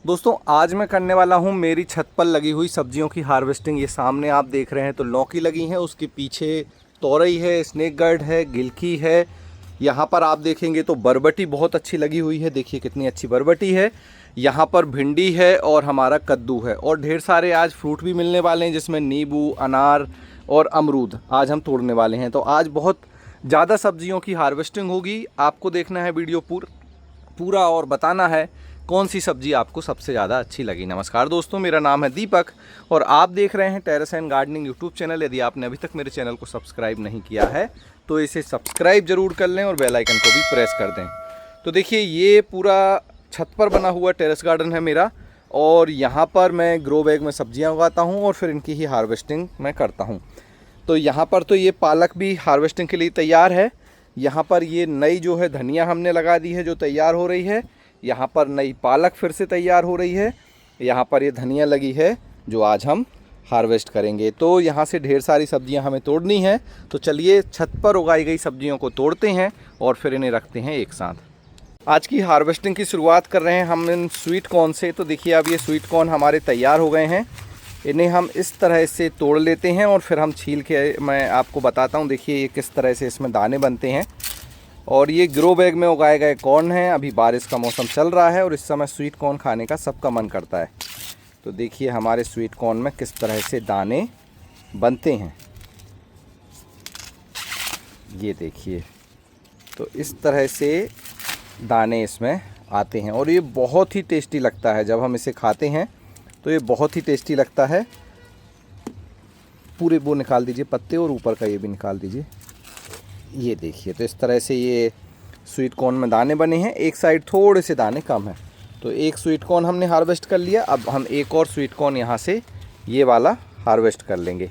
दोस्तों आज मैं करने वाला हूँ मेरी छत पर लगी हुई सब्जियों की हार्वेस्टिंग। ये सामने आप देख रहे हैं तो लौकी लगी है, उसके पीछे तोरई है, स्नेक गार्ड है, गिलकी है। यहाँ पर आप देखेंगे तो बरबटी बहुत अच्छी लगी हुई है, देखिए कितनी अच्छी बरबटी है। यहाँ पर भिंडी है और हमारा कद्दू है और ढेर सारे आज फ्रूट भी मिलने वाले हैं जिसमें नींबू, अनार और अमरूद आज हम तोड़ने वाले हैं। तो आज बहुत ज़्यादा सब्जियों की हार्वेस्टिंग होगी। आपको देखना है वीडियो पूरा और बताना है कौन सी सब्जी आपको सबसे ज़्यादा अच्छी लगी। नमस्कार दोस्तों, मेरा नाम है दीपक और आप देख रहे हैं terrace and gardening YouTube channel. यदि आपने अभी तक मेरे चैनल को सब्सक्राइब नहीं किया है तो इसे सब्सक्राइब जरूर कर लें और बेल आइकन को भी प्रेस कर दें। तो देखिए ये पूरा छत पर बना हुआ टेरेस गार्डन है मेरा और यहाँ पर मैं ग्रो बैग में सब्जियाँ उगाता हूँ और फिर इनकी ही हार्वेस्टिंग मैं करता हूँ। तो यहाँ पर तो ये पालक भी हार्वेस्टिंग के लिए तैयार है। यहाँ पर ये नई जो है धनिया हमने लगा दी है जो तैयार हो रही है। यहाँ पर नई पालक फिर से तैयार हो रही है। यहाँ पर ये धनिया लगी है जो आज हम हार्वेस्ट करेंगे। तो यहाँ से ढेर सारी सब्जियाँ हमें तोड़नी है। तो चलिए छत पर उगाई गई सब्जियों को तोड़ते हैं और फिर इन्हें रखते हैं एक साथ। आज की हार्वेस्टिंग की शुरुआत कर रहे हैं हम इन स्वीट कॉर्न से। तो देखिए अब ये स्वीट कॉर्न हमारे तैयार हो गए हैं। इन्हें हम इस तरह से तोड़ लेते हैं और फिर हम छील के मैं आपको बताता हूँ। देखिए ये किस तरह से इसमें दाने बनते हैं। और ये ग्रो बैग में उगाए गए कॉर्न हैं। अभी बारिश का मौसम चल रहा है और इस समय स्वीट कॉर्न खाने का सबका मन करता है। तो देखिए हमारे स्वीट कॉर्न में किस तरह से दाने बनते हैं, ये देखिए। तो इस तरह से दाने इसमें आते हैं और ये बहुत ही टेस्टी लगता है। जब हम इसे खाते हैं तो ये बहुत ही टेस्टी लगता है। पूरे वो निकाल दीजिए पत्ते और ऊपर का ये भी निकाल दीजिए। ये देखिए तो इस तरह से ये स्वीट कॉर्न में दाने बने हैं। एक साइड थोड़े से दाने कम हैं। तो एक स्वीट कॉर्न हमने हार्वेस्ट कर लिया। अब हम एक और स्वीट कॉर्न यहाँ से ये वाला हार्वेस्ट कर लेंगे।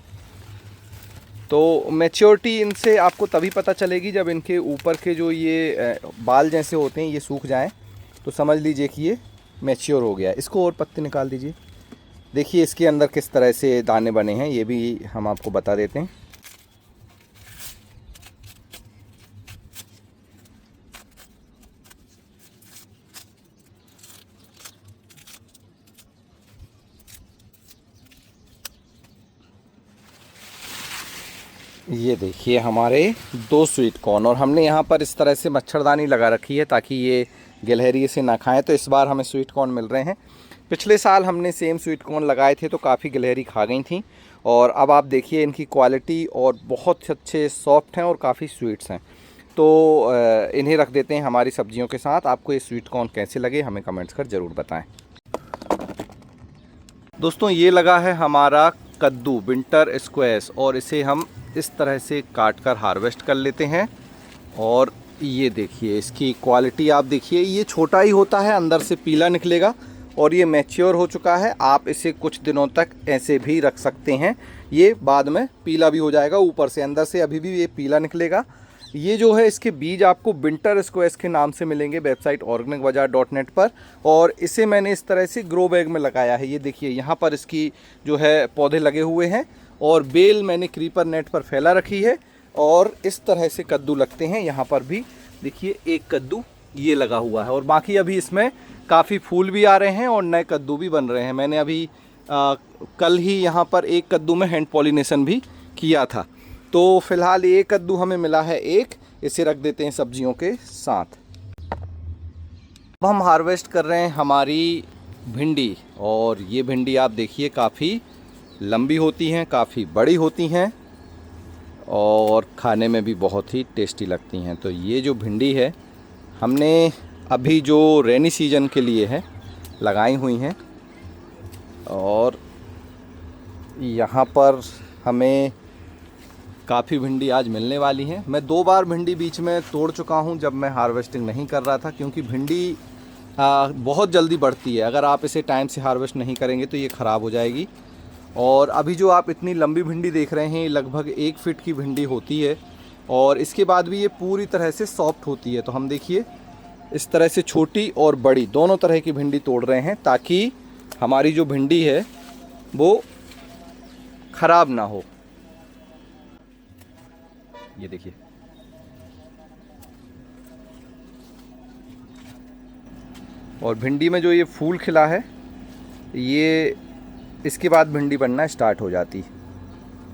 तो मैच्योरिटी इनसे आपको तभी पता चलेगी जब इनके ऊपर के जो ये बाल जैसे होते हैं ये सूख जाएं। तो समझ लीजिए कि ये मैच्योर हो गया। इसको और पत्ते निकाल दीजिए। देखिए इसके अंदर किस तरह से दाने बने हैं ये भी हम आपको बता देते हैं। ये देखिए हमारे 2 स्वीट कॉर्न और हमने यहाँ पर इस तरह से मच्छरदानी लगा रखी है ताकि ये गिलहरी से ना खाएं। तो इस बार हमें स्वीट कॉर्न मिल रहे हैं। पिछले साल हमने सेम स्वीट कॉर्न लगाए थे तो काफ़ी गिलहरी खा गई थी। और अब आप देखिए इनकी क्वालिटी और बहुत अच्छे सॉफ्ट हैं और काफ़ी स्वीट्स हैं। तो इन्हें रख देते हैं हमारी सब्जियों के साथ। आपको ये स्वीट कॉर्न कैसे लगे हमें कमेंट्स कर ज़रूर बताएँ। दोस्तों ये लगा है हमारा कद्दू विंटर स्क्वैश और इसे हम इस तरह से काट कर हार्वेस्ट कर लेते हैं। और ये देखिए इसकी क्वालिटी आप देखिए, ये छोटा ही होता है, अंदर से पीला निकलेगा और ये मैच्योर हो चुका है। आप इसे कुछ दिनों तक ऐसे भी रख सकते हैं, ये बाद में पीला भी हो जाएगा ऊपर से, अंदर से अभी भी ये पीला निकलेगा। ये जो है इसके बीज आपको विंटर स्क्वैश के नाम से मिलेंगे वेबसाइट organicbazaar.net पर। और इसे मैंने इस तरह से ग्रो बैग में लगाया है। ये देखिए यहाँ पर इसकी जो है पौधे लगे हुए हैं और बेल मैंने क्रीपर नेट पर फैला रखी है। और इस तरह से कद्दू लगते हैं। यहाँ पर भी देखिए एक कद्दू ये लगा हुआ है और बाकी अभी इसमें काफ़ी फूल भी आ रहे हैं और नए कद्दू भी बन रहे हैं। मैंने अभी कल ही यहाँ पर एक कद्दू में हैंड पॉलिनेशन भी किया था। तो फिलहाल ये कद्दू हमें मिला है एक, इसे रख देते हैं सब्जियों के साथ। अब हम हार्वेस्ट कर रहे हैं हमारी भिंडी और ये भिंडी आप देखिए काफ़ी लंबी होती हैं, काफ़ी बड़ी होती हैं और खाने में भी बहुत ही टेस्टी लगती हैं। तो ये जो भिंडी है हमने अभी जो रेनी सीजन के लिए है लगाई हुई हैं और यहाँ पर हमें काफ़ी भिंडी आज मिलने वाली है। मैं 2 बार भिंडी बीच में तोड़ चुका हूँ जब मैं हार्वेस्टिंग नहीं कर रहा था, क्योंकि भिंडी बहुत जल्दी बढ़ती है। अगर आप इसे टाइम से हार्वेस्ट नहीं करेंगे तो ये ख़राब हो जाएगी। और अभी जो आप इतनी लंबी भिंडी देख रहे हैं लगभग 1 फीट की भिंडी होती है और इसके बाद भी ये पूरी तरह से सॉफ्ट होती है। तो हम देखिए इस तरह से छोटी और बड़ी दोनों तरह की भिंडी तोड़ रहे हैं ताकि हमारी जो भिंडी है वो ख़राब ना हो। ये देखिए और भिंडी में जो ये फूल खिला है ये इसके बाद भिंडी बनना स्टार्ट हो जाती।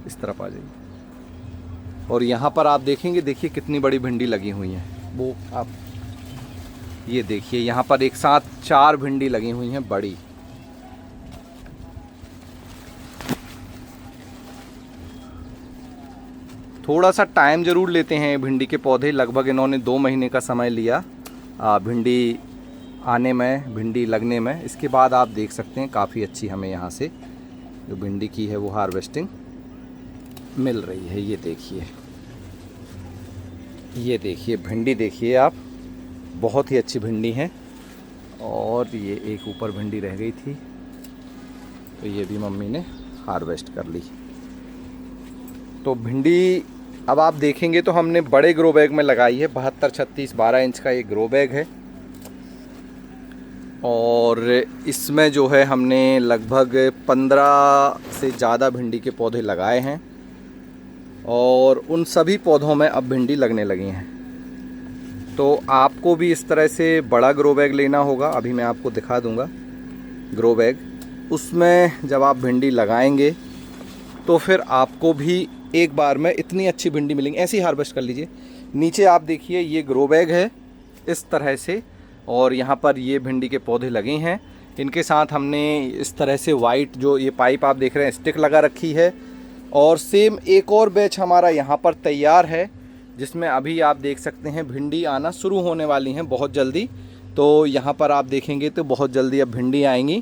इस तरफ आ जाइए और यहाँ पर आप देखेंगे, देखिए कितनी बड़ी भिंडी लगी हुई है। वो आप ये देखिए, यहाँ पर एक साथ 4 भिंडी लगी हुई हैं बड़ी। थोड़ा सा टाइम ज़रूर लेते हैं भिंडी के पौधे, लगभग इन्होंने 2 महीने का समय लिया भिंडी आने में, भिंडी लगने में। इसके बाद आप देख सकते हैं काफ़ी अच्छी हमें यहाँ से जो भिंडी की है वो हार्वेस्टिंग मिल रही है। ये देखिए भिंडी देखिए आप, बहुत ही अच्छी भिंडी है। और ये एक ऊपर भिंडी रह गई थी तो ये भी मम्मी ने हार्वेस्ट कर ली। तो भिंडी अब आप देखेंगे तो हमने बड़े ग्रो बैग में लगाई है, 72-36 12 इंच का एक ग्रो बैग है। और इसमें जो है हमने लगभग 15 से ज़्यादा भिंडी के पौधे लगाए हैं और उन सभी पौधों में अब भिंडी लगने लगी हैं। तो आपको भी इस तरह से बड़ा ग्रो बैग लेना होगा, अभी मैं आपको दिखा दूंगा ग्रो बैग। उसमें जब आप भिंडी लगाएंगे तो फिर आपको भी एक बार में इतनी अच्छी भिंडी मिलेंगी। ऐसे ही हार्वेस्ट कर लीजिए। नीचे आप देखिए ये ग्रो बैग है इस तरह से, और यहाँ पर ये भिंडी के पौधे लगे हैं। इनके साथ हमने इस तरह से वाइट जो ये पाइप आप देख रहे हैं स्टिक लगा रखी है। और सेम एक और बैच हमारा यहाँ पर तैयार है जिसमें अभी आप देख सकते हैं भिंडी आना शुरू होने वाली हैं बहुत जल्दी। तो यहाँ पर आप देखेंगे तो बहुत जल्दी अब भिंडी आएंगी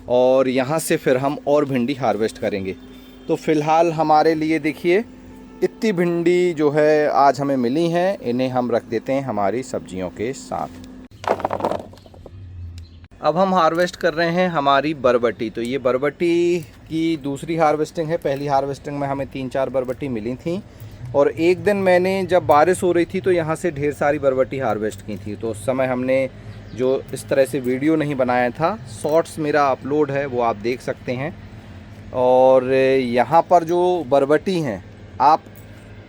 और यहाँ से फिर हम और भिंडी हार्वेस्ट करेंगे। तो फ़िलहाल हमारे लिए देखिए इतनी भिंडी जो है आज हमें मिली हैं, इन्हें हम रख देते हैं हमारी सब्जियों के साथ। अब हम हार्वेस्ट कर रहे हैं हमारी बरबटी। तो ये बरबटी की दूसरी हार्वेस्टिंग है। पहली हार्वेस्टिंग में हमें 3-4 बरबटी मिली थी और एक दिन मैंने जब बारिश हो रही थी तो यहाँ से ढेर सारी बरबटी हार्वेस्ट की थी। तो उस समय हमने जो इस तरह से वीडियो नहीं बनाया था, शॉर्ट्स मेरा अपलोड है वो आप देख सकते हैं। और यहाँ पर जो बरबटी हैं आप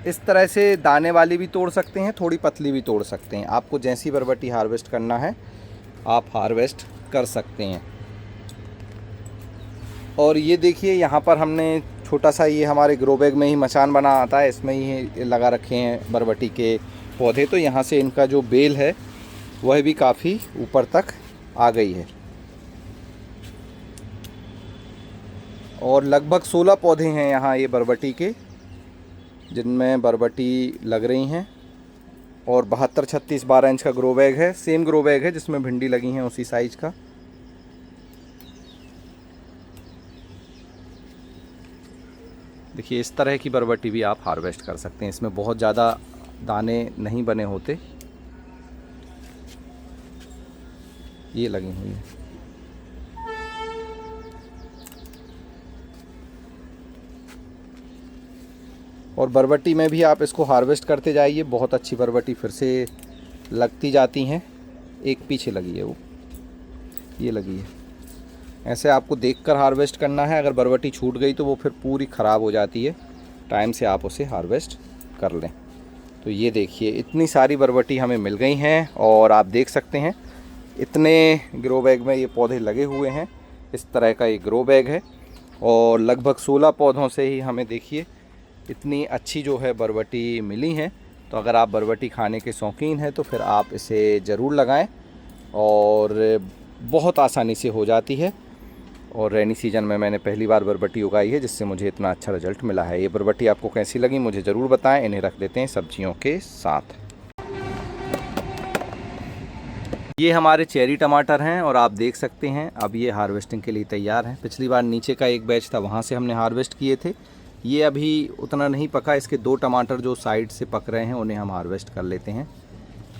इस तरह से दाने वाली भी तोड़ सकते हैं, थोड़ी पतली भी तोड़ सकते हैं। आपको जैसी बरबटी हार्वेस्ट करना है आप हार्वेस्ट कर सकते हैं। और ये देखिए यहाँ पर हमने छोटा सा, ये हमारे ग्रो बैग में ही मचान बना आता है, इसमें ही लगा रखे हैं बरबटी के पौधे। तो यहाँ से इनका जो बेल है वह भी काफ़ी ऊपर तक आ गई है। और लगभग 16 पौधे हैं यहाँ ये बरबटी के जिनमें बरबटी लग रही हैं। और 72-36 12 इंच का ग्रो बैग है, सेम ग्रो बैग है जिसमें भिंडी लगी हैं उसी साइज का। देखिए इस तरह की बरबटी भी आप हार्वेस्ट कर सकते हैं, इसमें बहुत ज़्यादा दाने नहीं बने होते। ये लगी हुई है। और बरबटी में भी आप इसको हार्वेस्ट करते जाइए, बहुत अच्छी बरबटी फिर से लगती जाती हैं। एक पीछे लगी है वो, ये लगी है। ऐसे आपको देखकर हार्वेस्ट करना है, अगर बरबटी छूट गई तो वो फिर पूरी ख़राब हो जाती है। टाइम से आप उसे हार्वेस्ट कर लें। तो ये देखिए इतनी सारी बरबटी हमें मिल गई हैं और आप देख सकते हैं इतने ग्रो बैग में ये पौधे लगे हुए हैं। इस तरह का ये ग्रो बैग है और लगभग 16 पौधों से ही हमें देखिए इतनी अच्छी जो है बरबटी मिली हैं। तो अगर आप बरबटी खाने के शौकीन हैं तो फिर आप इसे ज़रूर लगाएं और बहुत आसानी से हो जाती है। और रेनी सीजन में मैंने पहली बार बरबटी उगाई है जिससे मुझे इतना अच्छा रिजल्ट मिला है। ये बरबटी आपको कैसी लगी मुझे ज़रूर बताएं। इन्हें रख देते हैं सब्जियों के साथ। ये हमारे चेरी टमाटर हैं और आप देख सकते हैं अब ये हार्वेस्टिंग के लिए तैयार हैं। पिछली बार नीचे का एक बैच था वहाँ से हमने हार्वेस्ट किए थे। ये अभी उतना नहीं पका, इसके 2 टमाटर जो साइड से पक रहे हैं उन्हें हम हार्वेस्ट कर लेते हैं।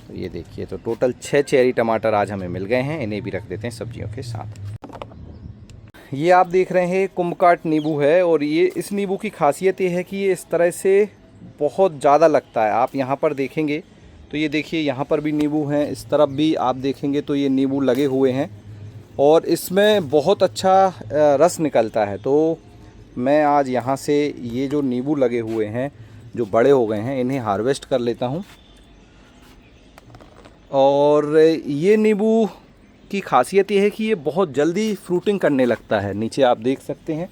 तो ये देखिए, तो टोटल 6 चेरी टमाटर आज हमें मिल गए हैं। इन्हें भी रख देते हैं सब्जियों के साथ। ये आप देख रहे हैं कुम्भकाट नींबू है और ये इस नींबू की खासियत ये है कि ये इस तरह से बहुत ज़्यादा लगता है। आप यहाँ पर देखेंगे तो ये देखिए यहाँ पर भी नींबू हैं, इस तरफ भी आप देखेंगे तो ये नींबू लगे हुए हैं और इसमें बहुत अच्छा रस निकलता है। तो मैं आज यहाँ से ये जो नींबू लगे हुए हैं जो बड़े हो गए हैं इन्हें हार्वेस्ट कर लेता हूँ। और ये नींबू की खासियत ये है कि ये बहुत जल्दी फ्रूटिंग करने लगता है। नीचे आप देख सकते हैं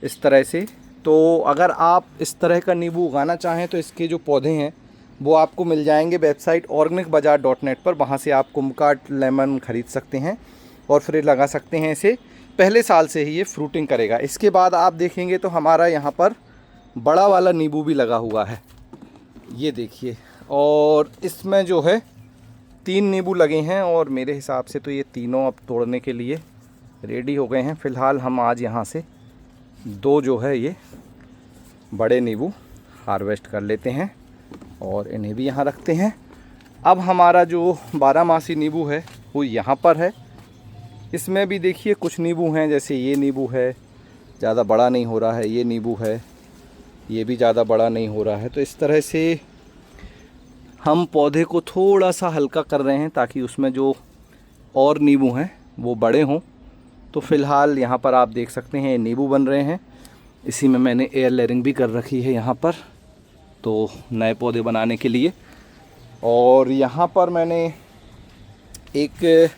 इस तरह से। तो अगर आप इस तरह का नींबू उगाना चाहें तो इसके जो पौधे हैं वो आपको मिल जाएंगे वेबसाइट organicbazaar.net पर। वहाँ से आप कुमकाट लेमन ख़रीद सकते हैं और फिर लगा सकते हैं इसे। पहले साल से ही ये फ्रूटिंग करेगा। इसके बाद आप देखेंगे तो हमारा यहाँ पर बड़ा वाला नींबू भी लगा हुआ है, ये देखिए। और इसमें जो है 3 नींबू लगे हैं और मेरे हिसाब से तो ये तीनों अब तोड़ने के लिए रेडी हो गए हैं। फ़िलहाल हम आज यहाँ से 2 जो है ये बड़े नींबू हार्वेस्ट कर लेते हैं और इन्हें भी यहाँ रखते हैं। अब हमारा जो 12 नींबू है वो यहाँ पर है। इसमें भी देखिए कुछ नींबू हैं, जैसे ये नींबू है, ज़्यादा बड़ा नहीं हो रहा है। ये नींबू है, ये भी ज़्यादा बड़ा नहीं हो रहा है। तो इस तरह से हम पौधे को थोड़ा सा हल्का कर रहे हैं ताकि उसमें जो और नींबू हैं वो बड़े हों। तो फ़िलहाल यहाँ पर आप देख सकते हैं नींबू बन रहे हैं। इसी में मैंने एयर लेयरिंग भी कर रखी है यहाँ पर, तो नए पौधे बनाने के लिए। और यहाँ पर मैंने एक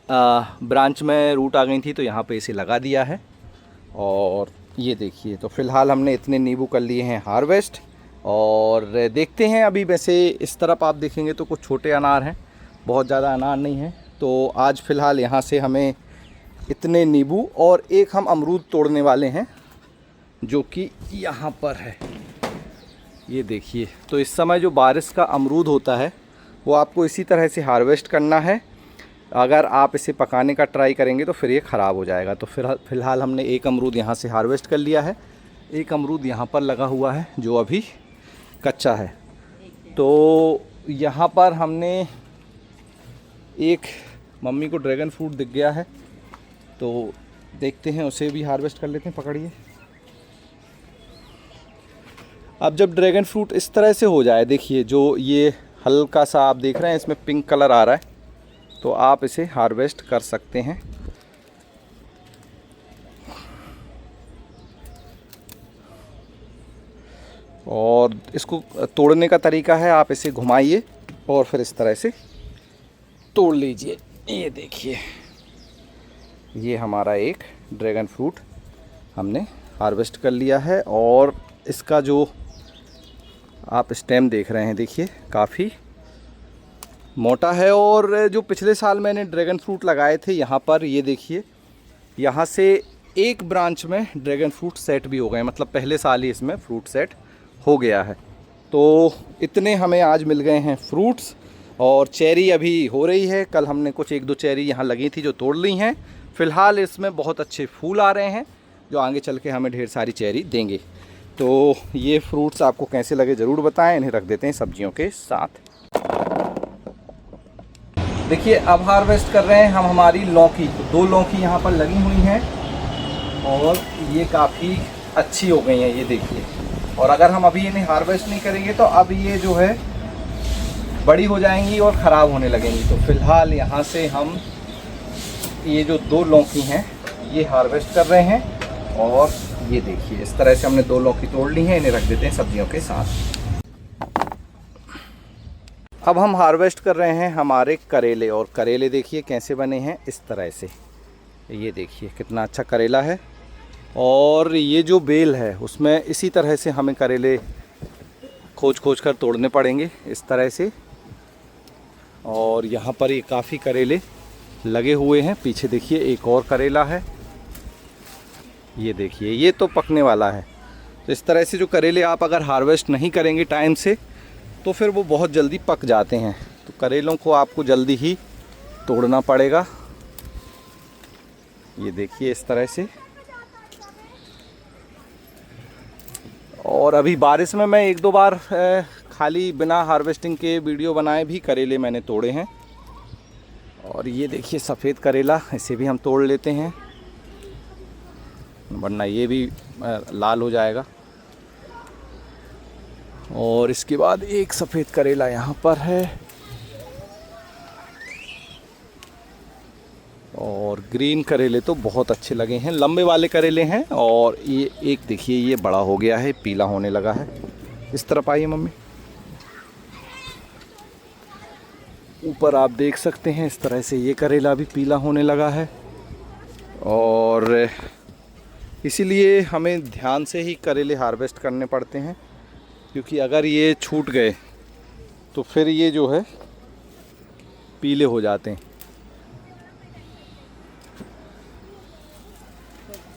ब्रांच में रूट आ गई थी तो यहाँ पे इसे लगा दिया है। और ये देखिए, तो फ़िलहाल हमने इतने नींबू कर लिए हैं हार्वेस्ट। और देखते हैं अभी, वैसे इस तरफ आप देखेंगे तो कुछ छोटे अनार हैं, बहुत ज़्यादा अनार नहीं है। तो आज फ़िलहाल यहाँ से हमें इतने नींबू और एक हम अमरूद तोड़ने वाले हैं जो कि यहाँ पर है, ये देखिए। तो इस समय जो बारिश का अमरूद होता है वो आपको इसी तरह से हार्वेस्ट करना है। अगर आप इसे पकाने का ट्राई करेंगे तो फिर ये ख़राब हो जाएगा। तो फ़िलहाल हमने एक अमरूद यहाँ से हार्वेस्ट कर लिया है। एक अमरूद यहाँ पर लगा हुआ है जो अभी कच्चा है। तो यहाँ पर हमने एक मम्मी को ड्रैगन फ्रूट दिख गया है, तो देखते हैं उसे भी हार्वेस्ट कर लेते हैं। पकड़िए। अब जब ड्रैगन फ्रूट इस तरह से हो जाए, देखिए जो ये हल्का सा आप देख रहे हैं इसमें पिंक कलर आ रहा है, तो आप इसे हार्वेस्ट कर सकते हैं। और इसको तोड़ने का तरीका है, आप इसे घुमाइए और फिर इस तरह से तोड़ लीजिए। ये देखिए, ये हमारा एक ड्रैगन फ्रूट हमने हार्वेस्ट कर लिया है। और इसका जो आप स्टेम देख रहे हैं, देखिए काफ़ी मोटा है। और जो पिछले साल मैंने ड्रैगन फ्रूट लगाए थे यहाँ पर, ये देखिए, यहाँ से एक ब्रांच में ड्रैगन फ्रूट सेट भी हो गए, मतलब पहले साल ही इसमें फ्रूट सेट हो गया है। तो इतने हमें आज मिल गए हैं फ्रूट्स। और चेरी अभी हो रही है, कल हमने कुछ 1-2 चेरी यहाँ लगी थी जो तोड़ ली हैं। फ़िलहाल इसमें बहुत अच्छे फूल आ रहे हैं जो आगे चल के हमें ढेर सारी चेरी देंगे। तो ये फ्रूट्स आपको कैसे लगे ज़रूर बताएं। इन्हें रख देते हैं सब्जियों के साथ। देखिए, अब हार्वेस्ट कर रहे हैं हम हमारी लौकी। 2 लौकी यहाँ पर लगी हुई हैं और ये काफ़ी अच्छी हो गई हैं, ये देखिए। और अगर हम अभी इन्हें हार्वेस्ट नहीं करेंगे तो अब ये जो है बड़ी हो जाएंगी और ख़राब होने लगेंगी। तो फ़िलहाल यहाँ से हम ये जो 2 लौकी हैं ये हार्वेस्ट कर रहे हैं। और ये देखिए, इस तरह से हमने 2 लौकी तोड़ ली हैं, इन्हें रख देते हैं सब्जियों के साथ। अब हम हार्वेस्ट कर रहे हैं हमारे करेले। और करेले देखिए कैसे बने हैं, इस तरह से। ये देखिए कितना अच्छा करेला है। और ये जो बेल है उसमें इसी तरह से हमें करेले खोज खोज कर तोड़ने पड़ेंगे, इस तरह से। और यहाँ पर ये काफ़ी करेले लगे हुए हैं। पीछे देखिए एक और करेला है, ये देखिए, ये तो पकने वाला है। तो इस तरह से जो करेले आप अगर हार्वेस्ट नहीं करेंगे टाइम से तो फिर वो बहुत जल्दी पक जाते हैं। तो करेलों को आपको जल्दी ही तोड़ना पड़ेगा। ये देखिए इस तरह से। और अभी बारिश में मैं 1-2 बार खाली बिना हार्वेस्टिंग के वीडियो बनाए भी करेले मैंने तोड़े हैं। और ये देखिए सफ़ेद करेला, इसे भी हम तोड़ लेते हैं वरना ये भी लाल हो जाएगा। और इसके बाद एक सफ़ेद करेला यहाँ पर है। और ग्रीन करेले तो बहुत अच्छे लगे हैं, लंबे वाले करेले हैं। और ये एक देखिए, ये बड़ा हो गया है, पीला होने लगा है। इस तरफ आइए मम्मी। ऊपर आप देख सकते हैं इस तरह से ये करेला भी पीला होने लगा है, और इसीलिए हमें ध्यान से ही करेले हार्वेस्ट करने पड़ते हैं, क्योंकि अगर ये छूट गए तो फिर ये जो है पीले हो जाते हैं।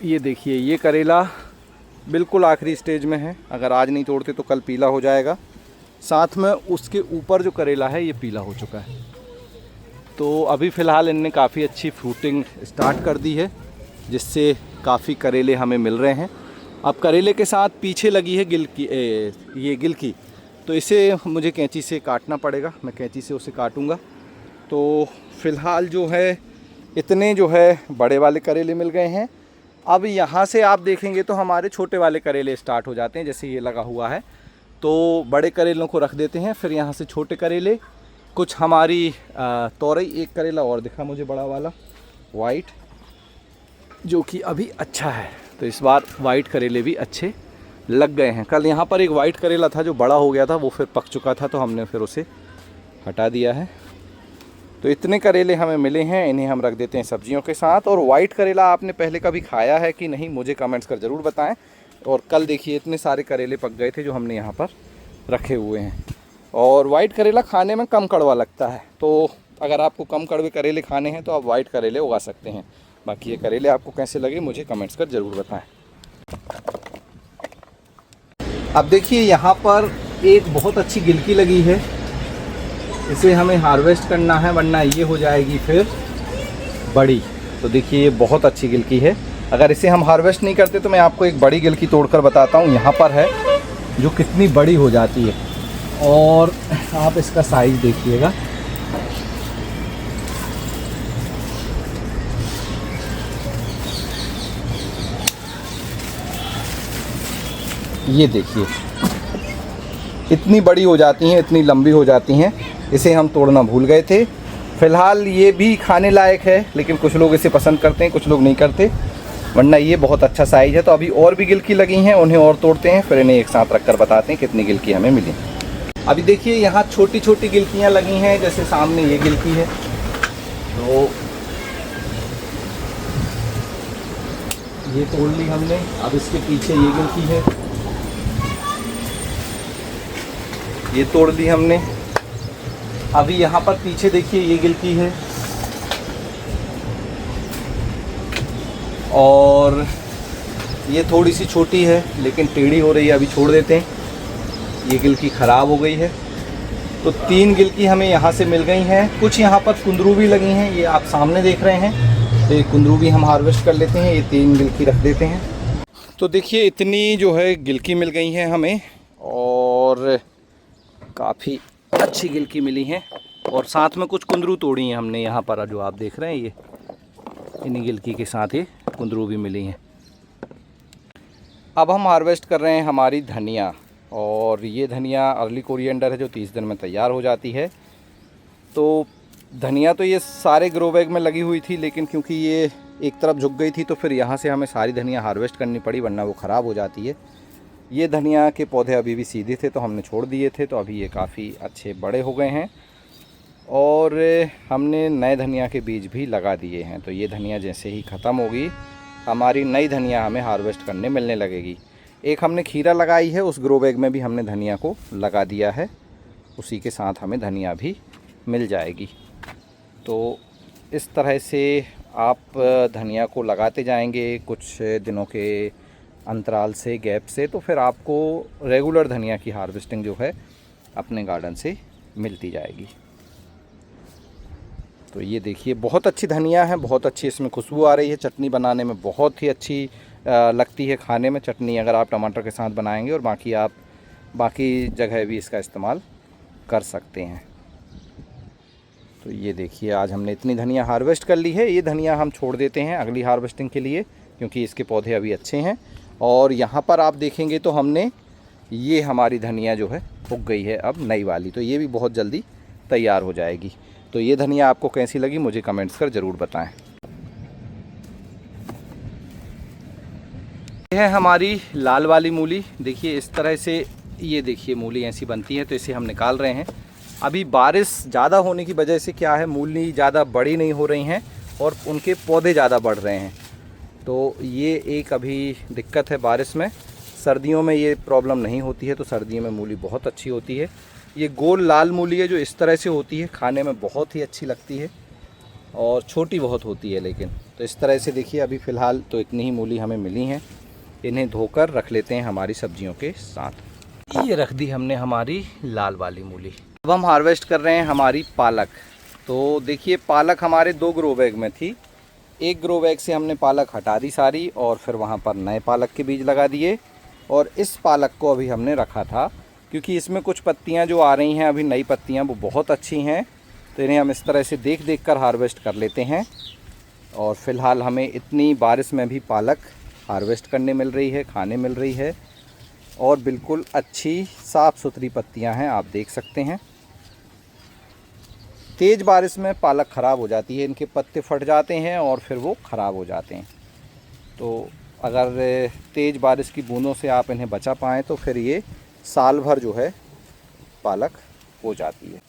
ये देखिए ये करेला बिल्कुल आखिरी स्टेज में है, अगर आज नहीं तोड़ते तो कल पीला हो जाएगा। साथ में उसके ऊपर जो करेला है ये पीला हो चुका है। तो अभी फ़िलहाल इनने काफ़ी अच्छी फ्रूटिंग स्टार्ट कर दी है, जिससे काफ़ी करेले हमें मिल रहे हैं। अब करेले के साथ पीछे लगी है ये गिलकी, तो इसे मुझे कैंची से काटना पड़ेगा, मैं कैंची से उसे काटूंगा। तो फ़िलहाल जो है इतने जो है बड़े वाले करेले मिल गए हैं। अब यहाँ से आप देखेंगे तो हमारे छोटे वाले करेले स्टार्ट हो जाते हैं, जैसे ये लगा हुआ है। तो बड़े करेलों को रख देते हैं, फिर यहाँ से छोटे करेले, कुछ हमारी तोरई, एक करेला और दिखा मुझे बड़ा वाला वाइट, जो कि अभी अच्छा है। तो इस बार वाइट करेले भी अच्छे लग गए हैं। कल यहाँ पर एक वाइट करेला था जो बड़ा हो गया था, वो फिर पक चुका था, तो हमने फिर उसे हटा दिया है। तो इतने करेले हमें मिले हैं, इन्हें हम रख देते हैं सब्जियों के साथ। और वाइट करेला आपने पहले कभी खाया है कि नहीं, मुझे कमेंट्स कर ज़रूर बताएं। और कल देखिए इतने सारे करेले पक गए थे जो हमने यहाँ पर रखे हुए हैं। और वाइट करेला खाने में कम कड़वा लगता है, तो अगर आपको कम कड़वे करेले खाने हैं तो आप वाइट करेले उगा सकते हैं। बाकी ये करेले आपको कैसे लगे मुझे कमेंट्स कर ज़रूर बताएं। अब देखिए यहाँ पर एक बहुत अच्छी गिलकी लगी है, इसे हमें हार्वेस्ट करना है, वरना ये हो जाएगी फिर बड़ी। तो देखिए ये बहुत अच्छी गिलकी है, अगर इसे हम हार्वेस्ट नहीं करते तो मैं आपको एक बड़ी गिलकी तोड़कर बताता हूँ। यहाँ पर है जो कितनी बड़ी हो जाती है, और आप इसका साइज़ देखिएगा। ये देखिए इतनी बड़ी हो जाती हैं, इतनी लंबी हो जाती हैं। इसे हम तोड़ना भूल गए थे। फ़िलहाल ये भी खाने लायक है, लेकिन कुछ लोग इसे पसंद करते हैं, कुछ लोग नहीं करते, वरना ये बहुत अच्छा साइज़ है। तो अभी और भी गिलकी लगी हैं, उन्हें और तोड़ते हैं, फिर इन्हें एक साथ रख कर बताते हैं कितनी गिलकी हमें मिली। अभी देखिए यहाँ छोटी छोटी गिलकियाँ लगी हैं, जैसे सामने ये गिलकी है, तो ये तोड़ ली हमने। अब इसके पीछे ये गिलकी है, ये तोड़ ली हमने। अभी यहाँ पर पीछे देखिए ये गिलकी है, और ये थोड़ी सी छोटी है लेकिन टेढ़ी हो रही है, अभी छोड़ देते हैं, ये गिलकी ख़राब हो गई है। तो 3 गिलकी हमें यहाँ से मिल गई हैं। कुछ यहाँ पर कुंदरू भी लगी हैं, ये आप सामने देख रहे हैं, तो ये कुंदरू भी हम हार्वेस्ट कर लेते हैं। ये 3 गिलकी रख देते हैं। तो देखिए इतनी जो है गिलकी मिल गई हैं हमें, और काफ़ी अच्छी गिलकी मिली हैं, और साथ में कुछ कुंदरू तोड़ी हैं हमने यहाँ पर, जो आप देख रहे हैं ये इन्हीं गिलकी के साथ ही कुंदरू भी मिली हैं। अब हम हार्वेस्ट कर रहे हैं हमारी धनिया, और ये धनिया अर्ली कोरिएंडर है जो 30 दिन में तैयार हो जाती है। तो धनिया तो ये सारे ग्रो बैग में लगी हुई थी, लेकिन क्योंकि ये एक तरफ झुक गई थी तो फिर यहाँ से हमें सारी धनिया हार्वेस्ट करनी पड़ी, वरना वो ख़राब हो जाती है। ये धनिया के पौधे अभी भी सीधे थे तो हमने छोड़ दिए थे, तो अभी ये काफ़ी अच्छे बड़े हो गए हैं, और हमने नए धनिया के बीज भी लगा दिए हैं। तो ये धनिया जैसे ही ख़त्म होगी, हमारी नई धनिया हमें हार्वेस्ट करने मिलने लगेगी। एक हमने खीरा लगाई है, उस ग्रो बैग में भी हमने धनिया को लगा दिया है, उसी के साथ हमें धनिया भी मिल जाएगी। तो इस तरह से आप धनिया को लगाते जाएंगे कुछ दिनों के अंतराल से, गैप से, तो फिर आपको रेगुलर धनिया की हार्वेस्टिंग जो है अपने गार्डन से मिलती जाएगी। तो ये देखिए बहुत अच्छी धनिया है, बहुत अच्छी इसमें खुशबू आ रही है, चटनी बनाने में बहुत ही अच्छी लगती है खाने में चटनी, अगर आप टमाटर के साथ बनाएंगे, और बाकी आप बाकी जगह भी इसका इस्तेमाल कर सकते हैं। तो ये देखिए आज हमने इतनी धनिया हार्वेस्ट कर ली है। ये धनिया हम छोड़ देते हैं अगली हार्वेस्टिंग के लिए, क्योंकि इसके पौधे अभी अच्छे हैं। और यहाँ पर आप देखेंगे तो हमने ये हमारी धनिया जो है उग गई है अब नई वाली, तो ये भी बहुत जल्दी तैयार हो जाएगी। तो ये धनिया आपको कैसी लगी मुझे कमेंट्स कर ज़रूर बताएं। यह है हमारी लाल वाली मूली, देखिए इस तरह से, ये देखिए मूली ऐसी बनती है। तो इसे हम निकाल रहे हैं, अभी बारिश ज़्यादा होने की वजह से क्या है, मूली ज़्यादा बड़ी नहीं हो रही हैं और उनके पौधे ज़्यादा बढ़ रहे हैं। तो ये एक अभी दिक्कत है बारिश में। सर्दियों में ये प्रॉब्लम नहीं होती है, तो सर्दियों में मूली बहुत अच्छी होती है। ये गोल लाल मूली है जो इस तरह से होती है, खाने में बहुत ही अच्छी लगती है और छोटी बहुत होती है लेकिन। तो इस तरह से देखिए, अभी फ़िलहाल तो इतनी ही मूली हमें मिली हैं। इन्हें धोकर रख लेते हैं हमारी सब्जियों के साथ। ये रख दी हमने हमारी लाल वाली मूली। अब हम हार्वेस्ट कर रहे हैं हमारी पालक। तो देखिए, पालक हमारे 2 ग्रो बैग में थी। एक ग्रो बैग से हमने पालक हटा दी सारी और फिर वहाँ पर नए पालक के बीज लगा दिए। और इस पालक को अभी हमने रखा था क्योंकि इसमें कुछ पत्तियाँ जो आ रही हैं अभी, नई पत्तियाँ, वो बहुत अच्छी हैं। तो इन्हें हम इस तरह से देख देख कर हार्वेस्ट कर लेते हैं। और फ़िलहाल हमें इतनी बारिश में भी पालक हार्वेस्ट करने मिल रही है, खाने मिल रही है और बिल्कुल अच्छी साफ़ सुथरी पत्तियां हैं, आप देख सकते हैं। तेज़ बारिश में पालक ख़राब हो जाती है, इनके पत्ते फट जाते हैं और फिर वो ख़राब हो जाते हैं। तो अगर तेज़ बारिश की बूंदों से आप इन्हें बचा पाएँ तो फिर ये साल भर जो है पालक हो जाती है।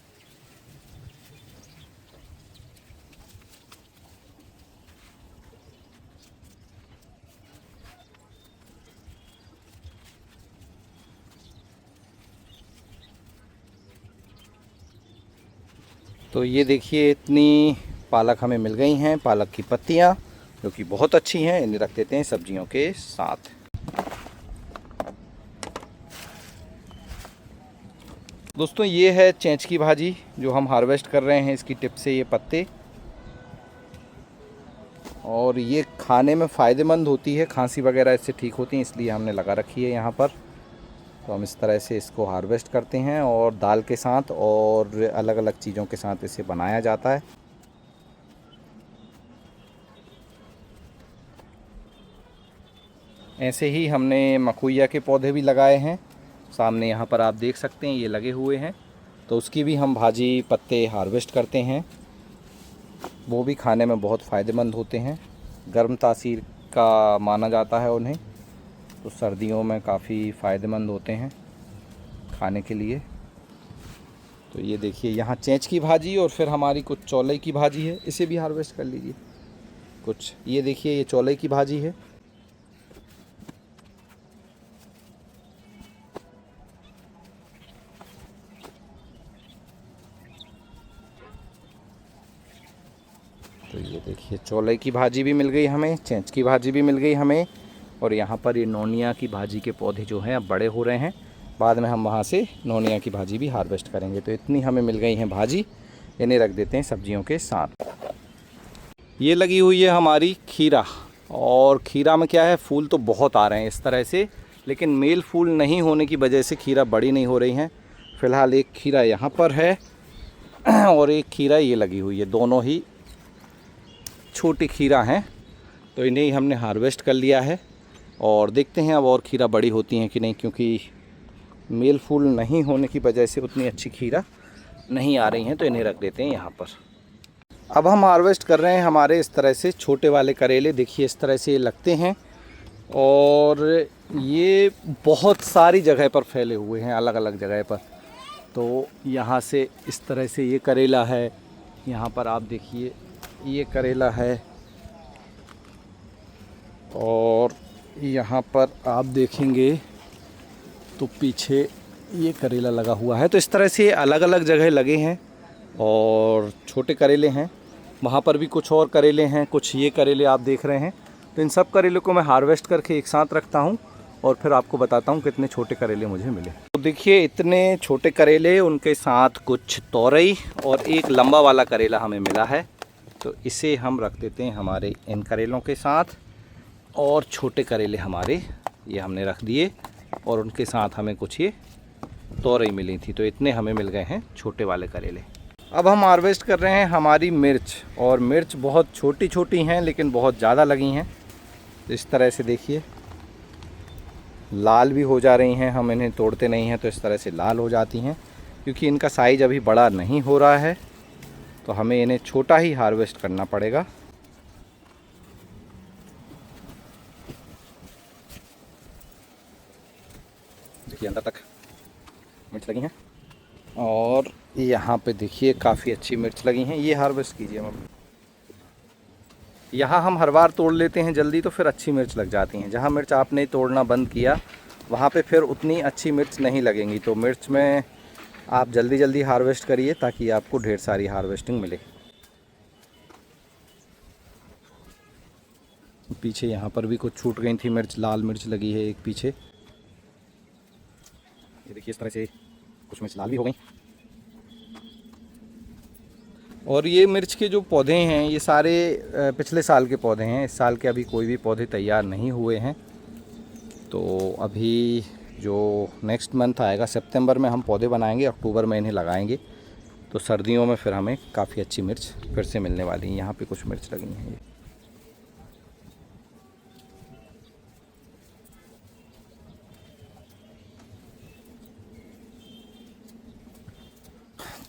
तो ये देखिए, इतनी पालक हमें मिल गई हैं, पालक की पत्तियाँ जो कि बहुत अच्छी हैं। इन्हें रख देते हैं सब्जियों के साथ। दोस्तों, ये है चेंच की भाजी जो हम हार्वेस्ट कर रहे हैं, इसकी टिप से ये पत्ते। और ये खाने में फ़ायदेमंद होती है, खांसी वगैरह इससे ठीक होती है, इसलिए हमने लगा रखी है यहाँ पर। तो हम इस तरह से इसको हार्वेस्ट करते हैं और दाल के साथ और अलग अलग चीज़ों के साथ इसे बनाया जाता है। ऐसे ही हमने मकोइया के पौधे भी लगाए हैं, सामने यहाँ पर आप देख सकते हैं, ये लगे हुए हैं। तो उसकी भी हम भाजी पत्ते हार्वेस्ट करते हैं। वो भी खाने में बहुत फ़ायदेमंद होते हैं, गर्म तासीर का माना जाता है उन्हें। तो सर्दियों में काफ़ी फ़ायदेमंद होते हैं खाने के लिए। तो ये देखिए, यहाँ चेंच की भाजी और फिर हमारी कुछ चौलाई की भाजी है, इसे भी हार्वेस्ट कर लीजिए कुछ। ये देखिए, ये चौलाई की भाजी है। तो ये देखिए, चौलाई की भाजी भी मिल गई हमें, चेंच की भाजी भी मिल गई हमें। और यहाँ पर ये नोनिया की भाजी के पौधे जो हैं अब बड़े हो रहे हैं, बाद में हम वहाँ से नोनिया की भाजी भी हार्वेस्ट करेंगे। तो इतनी हमें मिल गई हैं भाजी, इन्हें रख देते हैं सब्जियों के साथ। ये लगी हुई है हमारी खीरा। और खीरा में क्या है, फूल तो बहुत आ रहे हैं इस तरह से, लेकिन मेल फूल नहीं होने की वजह से खीरा बड़ी नहीं हो रही हैं। फ़िलहाल एक खीरा यहाँ पर है और एक खीरा ये लगी हुई है, दोनों ही छोटी खीरा हैं। तो इन्हें ही हमने हार्वेस्ट कर लिया है और देखते हैं अब और खीरा बड़ी होती हैं कि नहीं, क्योंकि मेल फूल नहीं होने की वजह से उतनी अच्छी खीरा नहीं आ रही हैं। तो इन्हें रख देते हैं यहाँ पर। अब हम हार्वेस्ट कर रहे हैं हमारे इस तरह से छोटे वाले करेले। देखिए, इस तरह से ये लगते हैं और ये बहुत सारी जगह पर फैले हुए हैं, अलग अलग जगह पर। तो यहाँ से इस तरह से ये करेला है, यहाँ पर आप देखिए ये करेला है, और यहाँ पर आप देखेंगे तो पीछे ये करेला लगा हुआ है। तो इस तरह से अलग अलग जगह लगे हैं और छोटे करेले हैं। वहाँ पर भी कुछ और करेले हैं, कुछ ये करेले आप देख रहे हैं। तो इन सब करेले को मैं हार्वेस्ट करके एक साथ रखता हूँ और फिर आपको बताता हूँ कितने छोटे करेले मुझे मिले। तो देखिए, इतने छोटे करेले, उनके साथ कुछ तोरई और एक लंबा वाला करेला हमें मिला है। तो इसे हम रख देते हैं हमारे इन करेलों के साथ। और छोटे करेले हमारे ये हमने रख दिए और उनके साथ हमें कुछ ये तोरई मिली थी। तो इतने हमें मिल गए हैं छोटे वाले करेले। अब हम हार्वेस्ट कर रहे हैं हमारी मिर्च, और मिर्च बहुत छोटी छोटी हैं लेकिन बहुत ज़्यादा लगी हैं। तो इस तरह से देखिए, लाल भी हो जा रही हैं। हम इन्हें तोड़ते नहीं हैं तो इस तरह से लाल हो जाती हैं, क्योंकि इनका साइज़ अभी बड़ा नहीं हो रहा है। तो हमें इन्हें छोटा ही हार्वेस्ट करना पड़ेगा। देखिए, अंदर तक मिर्च लगी हैं और यहाँ पे देखिए काफ़ी अच्छी मिर्च लगी हैं, ये हार्वेस्ट कीजिए मम्मी। यहाँ हम हर बार तोड़ लेते हैं जल्दी, तो फिर अच्छी मिर्च लग जाती हैं। जहाँ मिर्च आपने तोड़ना बंद किया वहाँ पे फिर उतनी अच्छी मिर्च नहीं लगेंगी। तो मिर्च में आप जल्दी जल्दी हार्वेस्ट करिए ताकि आपको ढेर सारी हार्वेस्टिंग मिले। पीछे यहाँ पर भी कुछ छूट गई थी मिर्च, लाल मिर्च लगी है एक पीछे, ये देखिए इस तरह से कुछ मिर्च लाल भी हो गई। और ये मिर्च के जो पौधे हैं ये सारे पिछले साल के पौधे हैं, इस साल के अभी कोई भी पौधे तैयार नहीं हुए हैं। तो अभी जो नेक्स्ट मंथ आएगा सितंबर में हम पौधे बनाएंगे, अक्टूबर में इन्हें लगाएंगे, तो सर्दियों में फिर हमें काफ़ी अच्छी मिर्च फिर से मिलने वाली है। यहाँ पे कुछ मिर्च लगी हैं।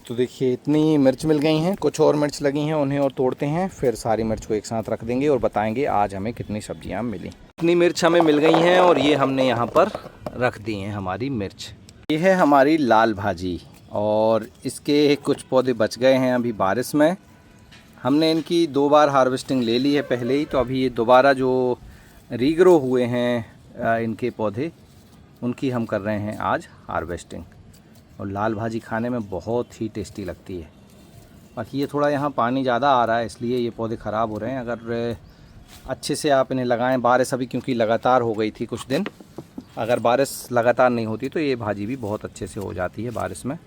तो देखिए इतनी मिर्च मिल गई हैं, कुछ और मिर्च लगी हैं उन्हें और तोड़ते हैं, फिर सारी मिर्च को एक साथ रख देंगे और बताएंगे आज हमें कितनी सब्जियां मिली। इतनी मिर्च हमें मिल गई हैं और ये हमने यहाँ पर रख दी हैं हमारी मिर्च। ये है हमारी लाल भाजी और इसके कुछ पौधे बच गए हैं अभी बारिश में। हमने इनकी 2 बार हार्वेस्टिंग ले ली है पहले ही, तो अभी ये दोबारा जो रीग्रो हुए हैं इनके पौधे, उनकी हम कर रहे हैं आज हार्वेस्टिंग। और लाल भाजी खाने में बहुत ही टेस्टी लगती है। बाकी ये थोड़ा यहाँ पानी ज़्यादा आ रहा है इसलिए ये पौधे ख़राब हो रहे हैं। अगर अच्छे से आप इन्हें लगाएं, बारिश अभी क्योंकि लगातार हो गई थी कुछ दिन, अगर बारिश लगातार नहीं होती तो ये भाजी भी बहुत अच्छे से हो जाती है बारिश में।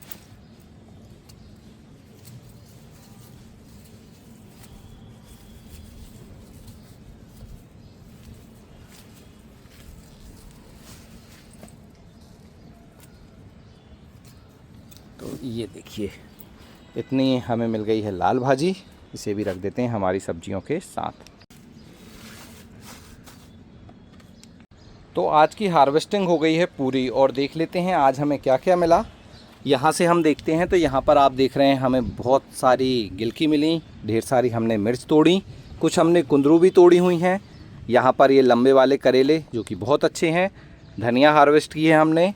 तो ये देखिए इतनी हमें मिल गई है लाल भाजी, इसे भी रख देते हैं हमारी सब्जियों के साथ। तो आज की हार्वेस्टिंग हो गई है पूरी और देख लेते हैं आज हमें क्या क्या मिला। यहाँ से हम देखते हैं तो यहाँ पर आप देख रहे हैं हमें बहुत सारी गिलकी मिली, ढेर सारी हमने मिर्च तोड़ी, कुछ हमने कुंदरू भी तोड़ी हुई हैं। यहाँ पर ये लंबे वाले करेले जो कि बहुत अच्छे हैं। धनिया हार्वेस्ट की है हमने।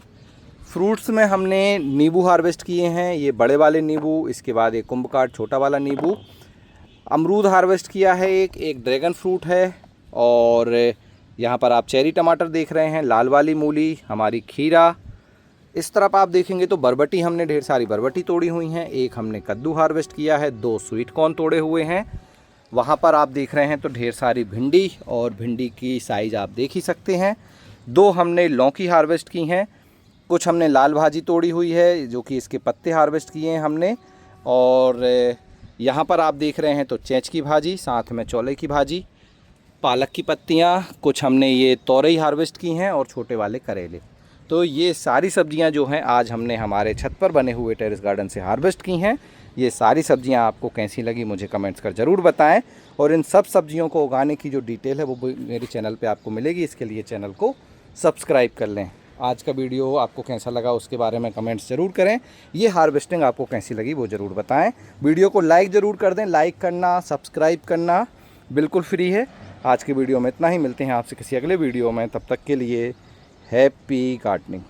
फ्रूट्स में हमने नींबू हार्वेस्ट किए हैं, ये बड़े वाले नींबू, इसके बाद एक कुंभकाठ छोटा वाला नींबू। अमरूद हार्वेस्ट किया है, एक ड्रैगन फ्रूट है, और यहाँ पर आप चेरी टमाटर देख रहे हैं, लाल वाली मूली, हमारी खीरा। इस तरफ आप देखेंगे तो बरबटी, हमने ढेर सारी बरबटी तोड़ी हुई हैं। एक हमने कद्दू हार्वेस्ट किया है, 2 स्वीट कॉर्न तोड़े हुए हैं। वहाँ पर आप देख रहे हैं तो ढेर सारी भिंडी, और भिंडी की साइज़ आप देख ही सकते हैं। 2 हमने लौकी हार्वेस्ट की हैं। कुछ हमने लाल भाजी तोड़ी हुई है जो कि इसके पत्ते हार्वेस्ट किए हैं हमने। और यहाँ पर आप देख रहे हैं तो चेंच की भाजी, साथ में चौले की भाजी, पालक की पत्तियाँ, कुछ हमने ये तोरई हार्वेस्ट की हैं और छोटे वाले करेले। तो ये सारी सब्जियां जो हैं आज हमने हमारे छत पर बने हुए टेरेस गार्डन से हार्वेस्ट की हैं। ये सारी सब्जियां आपको कैसी लगी मुझे कमेंट्स कर ज़रूर बताएं, और इन सब सब्जियों को उगाने की जो डिटेल है वो मेरे चैनल पे आपको मिलेगी। इसके लिए चैनल को सब्सक्राइब कर लें। आज का वीडियो आपको कैसा लगा उसके बारे में कमेंट्स ज़रूर करें। ये हार्वेस्टिंग आपको कैसी लगी वो ज़रूर बताएं। वीडियो को लाइक ज़रूर कर दें। लाइक करना, सब्सक्राइब करना बिल्कुल फ्री है। आज की वीडियो में इतना ही, मिलते हैं आपसे किसी अगले वीडियो में। तब तक के लिए हैप्पी गार्डनिंग।